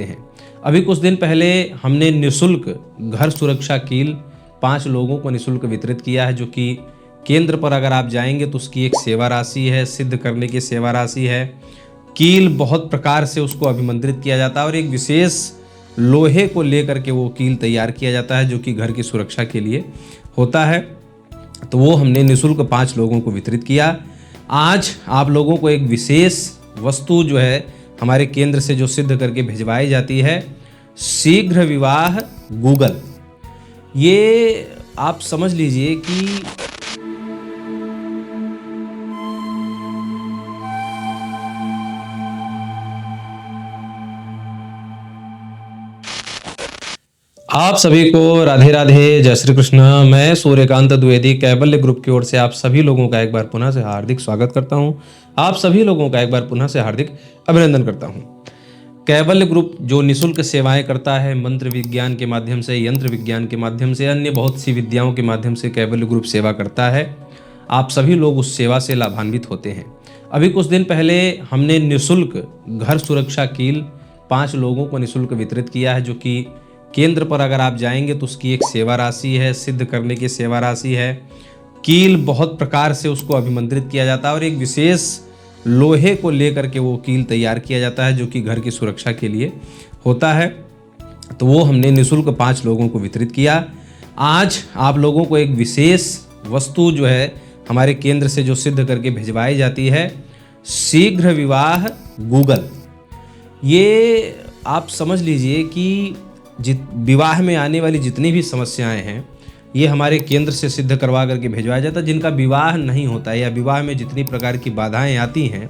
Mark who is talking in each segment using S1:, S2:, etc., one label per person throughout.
S1: हैं। अभी कुछ दिन पहले हमने निःशुल्क घर सुरक्षा कील 5 लोगों को निःशुल्क वितरित किया है, जो कि केंद्र पर अगर आप जाएंगे तो उसकी एक सेवा राशि है, सिद्ध करने की सेवा राशि है। कील बहुत प्रकार से उसको अभिमंत्रित किया जाता है और एक विशेष लोहे को लेकर के वो कील तैयार किया जाता है, जो कि घर की सुरक्षा के लिए होता है। तो वो हमने निःशुल्क 5 लोगों को वितरित किया। आज आप लोगों को एक विशेष वस्तु जो है हमारे केंद्र से जो सिद्ध करके भिजवाई जाती है, शीघ्र विवाह गूगल। ये आप समझ लीजिए कि आप सभी को राधे राधे, जय श्री कृष्ण। मैं सूर्यकांत द्विवेदी कैबल्य ग्रुप की ओर से आप सभी लोगों का एक बार पुनः से हार्दिक स्वागत करता हूं। आप सभी लोगों का एक बार पुनः से हार्दिक अभिनंदन करता हूं। कैबल्य ग्रुप जो निःशुल्क सेवाएं करता है, मंत्र विज्ञान के माध्यम से, यंत्र विज्ञान के माध्यम से, अन्य बहुत सी विद्याओं के माध्यम से कैबल्य ग्रुप सेवा करता है। आप सभी लोग उस सेवा से लाभान्वित होते हैं। अभी कुछ दिन पहले हमने निःशुल्क घर सुरक्षा कील 5 लोगों को निःशुल्क वितरित किया है, जो कि केंद्र पर अगर आप जाएंगे तो उसकी एक सेवा राशि है, सिद्ध करने की सेवा राशि है। कील बहुत प्रकार से उसको अभिमंत्रित किया जाता है और एक विशेष लोहे को लेकर के वो कील तैयार किया जाता है, जो कि घर की सुरक्षा के लिए होता है। तो वो हमने निःशुल्क 5 लोगों को वितरित किया। आज आप लोगों को एक विशेष वस्तु जो है हमारे केंद्र से जो सिद्ध करके भिजवाई जाती है, शीघ्र विवाह गूगल। ये आप समझ लीजिए कि विवाह में आने वाली जितनी भी समस्याएं हैं, ये हमारे केंद्र से सिद्ध करवा करके भिजवाया जाता है। जिनका विवाह नहीं होता है या विवाह में जितनी प्रकार की बाधाएं आती हैं,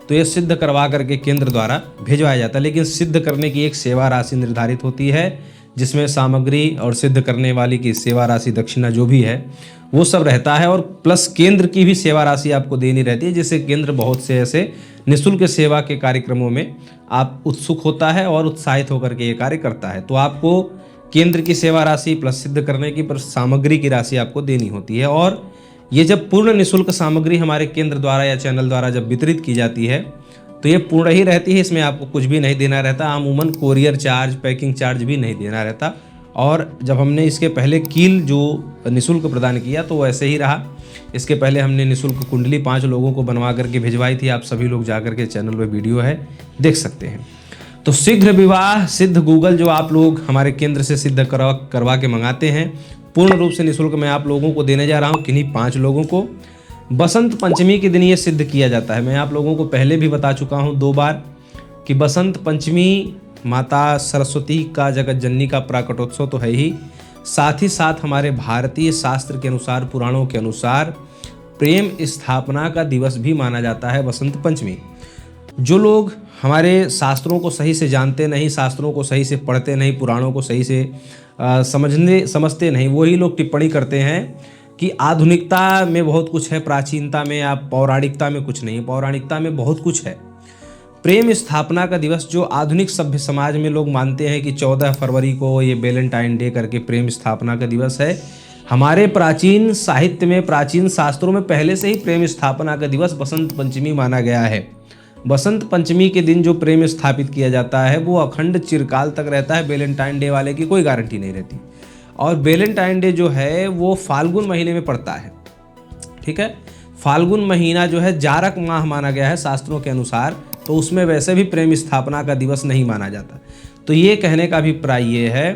S1: तो ये सिद्ध करवा करके केंद्र द्वारा भिजवाया जाता है। लेकिन सिद्ध करने की एक सेवा राशि निर्धारित होती है, जिसमें सामग्री और सिद्ध करने वाली की सेवा राशि, दक्षिणा जो भी है वो सब रहता है, और प्लस केंद्र की भी सेवा राशि आपको देनी रहती है, जिससे केंद्र बहुत से ऐसे निःशुल्क सेवा के कार्यक्रमों में आप उत्सुक होता है और उत्साहित होकर के ये कार्य करता है। तो आपको केंद्र की सेवा राशि प्लस सिद्ध करने की पर सामग्री की राशि आपको देनी होती है। और ये जब पूर्ण निःशुल्क सामग्री हमारे केंद्र द्वारा या चैनल द्वारा जब वितरित की जाती है, तो ये पूर्ण ही रहती है, इसमें आपको कुछ भी नहीं देना रहता। अमूमन कोरियर चार्ज, पैकिंग चार्ज भी नहीं देना रहता। और जब हमने इसके पहले कील जो निःशुल्क प्रदान किया तो वो ऐसे ही रहा। इसके पहले हमने निःशुल्क कुंडली 5 लोगों को बनवा करके भिजवाई थी। आप सभी लोग जाकर के चैनल पे वीडियो है, देख सकते हैं। तो शीघ्र विवाह सिद्ध गूगल जो आप लोग हमारे केंद्र से सिद्ध करवा के मंगाते हैं, पूर्ण रूप से निःशुल्क मैं आप लोगों को देने जा रहा हूँ, किन्हीं 5 लोगों को। बसंत पंचमी के दिन ये सिद्ध किया जाता है। मैं आप लोगों को पहले भी बता चुका हूँ 2 बार कि बसंत पंचमी माता सरस्वती का, जगत जननी का प्राकटोत्सव तो है ही, साथ ही साथ हमारे भारतीय शास्त्र के अनुसार, पुराणों के अनुसार प्रेम स्थापना का दिवस भी माना जाता है बसंत पंचमी। जो लोग हमारे शास्त्रों को सही से जानते नहीं, शास्त्रों को सही से पढ़ते नहीं, पुराणों को सही से समझते नहीं, वही लोग टिप्पणी करते हैं कि आधुनिकता में बहुत कुछ है, प्राचीनता में या पौराणिकता में कुछ नहीं। पौराणिकता में बहुत कुछ है। प्रेम स्थापना का दिवस जो आधुनिक सभ्य समाज में लोग मानते हैं कि 14 फरवरी को ये वैलेंटाइन डे करके प्रेम स्थापना का दिवस है, हमारे प्राचीन साहित्य में, प्राचीन शास्त्रों में पहले से ही प्रेम स्थापना का दिवस बसंत पंचमी माना गया है। बसंत पंचमी के दिन जो प्रेम स्थापित किया जाता है वो अखंड चिरकाल तक रहता है। वैलेंटाइन डे वाले की कोई गारंटी नहीं रहती। और वैलेंटाइन डे जो है वो फाल्गुन महीने में पड़ता है, ठीक है। फाल्गुन महीना जो है जारक माह माना गया है शास्त्रों के अनुसार, तो उसमें वैसे भी प्रेम स्थापना का दिवस नहीं माना जाता। तो ये कहने का अभिप्राय ये है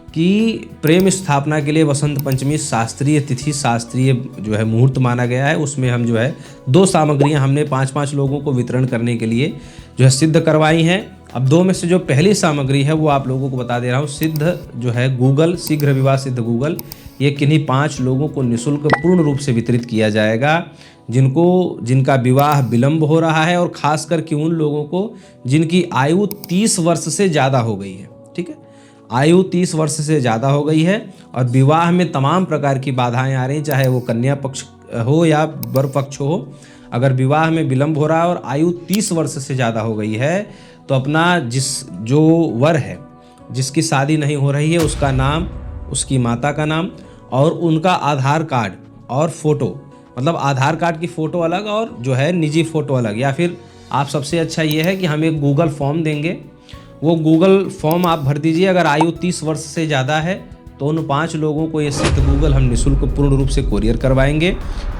S1: कि प्रेम स्थापना के लिए वसंत पंचमी शास्त्रीय तिथि, शास्त्रीय जो है मुहूर्त माना गया है। उसमें हम जो है 2 सामग्रियां हमने 5-5 लोगों को वितरण करने के लिए जो है सिद्ध करवाई हैं। अब 2 में से जो पहली सामग्री है वो आप लोगों को बता दे रहा हूँ। सिद्ध जो है गूगल, शीघ्र विवाह सिद्ध गूगल, ये किन्हीं 5 लोगों को निःशुल्क पूर्ण रूप से वितरित किया जाएगा, जिनका विवाह विलंब हो रहा है, और खासकर कि उन लोगों को जिनकी आयु 30 वर्ष से ज़्यादा हो गई है, ठीक है। आयु 30 वर्ष से ज़्यादा हो गई है और विवाह में तमाम प्रकार की बाधाएं आ रही, चाहे वो कन्या पक्ष हो या वर पक्ष हो। अगर विवाह में विलंब हो रहा है और आयु 30 वर्ष से ज़्यादा हो गई है, तो अपना जो वर है, जिसकी शादी नहीं हो रही है, उसका नाम, उसकी माता का नाम और उनका आधार कार्ड और फोटो, मतलब आधार कार्ड की फ़ोटो अलग और जो है निजी फ़ोटो अलग, या फिर आप सबसे अच्छा ये है कि हम एक गूगल फॉर्म देंगे, वो गूगल फॉर्म आप भर दीजिए। अगर आयु 30 वर्ष से ज़्यादा है तो उन 5 लोगों को ये सिद्ध गूगल हम निःशुल्क पूर्ण रूप से कोरियर करवाएंगे,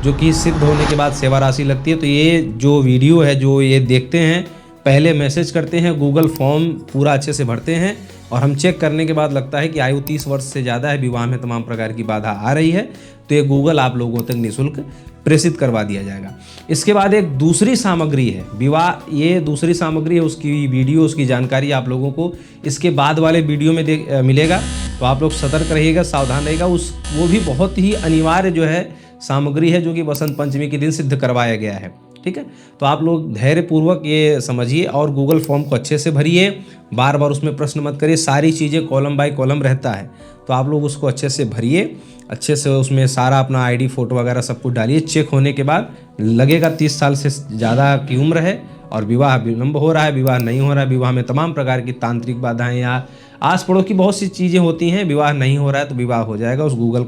S1: जो कि सिद्ध होने के बाद सेवा राशि लगती है। तो ये जो वीडियो है, जो ये देखते हैं, पहले मैसेज करते हैं, गूगल फॉर्म पूरा अच्छे से भरते हैं और हम चेक करने के बाद लगता है कि आयु 30 वर्ष से ज़्यादा है, विवाह में तमाम प्रकार की बाधा आ रही है, तो ये गूगल आप लोगों तक निःशुल्क प्रेषित करवा दिया जाएगा। इसके बाद एक दूसरी सामग्री है विवाह, ये दूसरी सामग्री है, उसकी वीडियो, उसकी जानकारी आप लोगों को इसके बाद वाले वीडियो में मिलेगा। तो आप लोग सतर्क रहिएगा, सावधान रहिएगा। वो भी बहुत ही अनिवार्य जो है सामग्री है, जो कि बसंत पंचमी के दिन सिद्ध करवाया गया है। ठीक है, तो आप लोग धैर्यपूर्वक ये समझिए और गूगल फॉर्म को अच्छे से भरिए, बार बार उसमें प्रश्न मत करिए, सारी चीज़ें कॉलम बाय कॉलम रहता है, तो आप लोग उसको अच्छे से भरिए, अच्छे से उसमें सारा अपना आईडी फोटो वगैरह सब कुछ डालिए। चेक होने के बाद लगेगा 30 साल से ज़्यादा की उम्र है और विवाह विलंब हो रहा है, विवाह नहीं हो रहा है, विवाह में तमाम प्रकार की तांत्रिक बाधाएं या आस पड़ोस की बहुत सी चीज़ें होती हैं, विवाह नहीं हो रहा है तो विवाह हो जाएगा। उस गूगल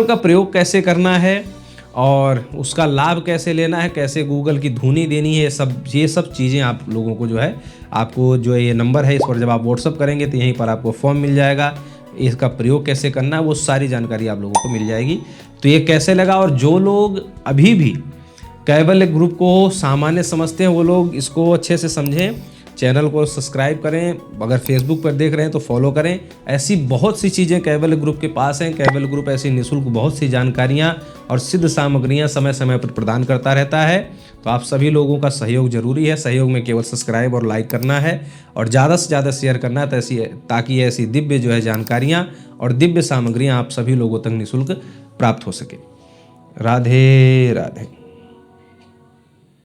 S1: का प्रयोग कैसे करना है और उसका लाभ कैसे लेना है, कैसे गूगल की धुनी देनी है, ये सब चीज़ें आप लोगों को जो है, आपको जो ये नंबर है इस पर जब आप व्हाट्सअप करेंगे तो यहीं पर आपको फॉर्म मिल जाएगा। इसका प्रयोग कैसे करना है वो सारी जानकारी आप लोगों को मिल जाएगी। तो ये कैसे लगा, और जो लोग अभी भी कैबल्य ग्रुप को सामान्य समझते हैं वो लोग इसको अच्छे से समझें, चैनल को सब्सक्राइब करें, अगर फेसबुक पर देख रहे हैं तो फॉलो करें। ऐसी बहुत सी चीज़ें कैबल्य ग्रुप के पास हैं। कैबल्य ग्रुप ऐसी निःशुल्क बहुत सी जानकारियाँ और सिद्ध सामग्रियाँ समय समय पर प्रदान करता रहता है। तो आप सभी लोगों का सहयोग जरूरी है। सहयोग में केवल सब्सक्राइब और लाइक करना है और ज़्यादा से ज़्यादा शेयर करना है, ताकि ऐसी दिव्य जो है जानकारियाँ और दिव्य सामग्रियाँ आप सभी लोगों तक निःशुल्क प्राप्त हो सके। राधे राधे।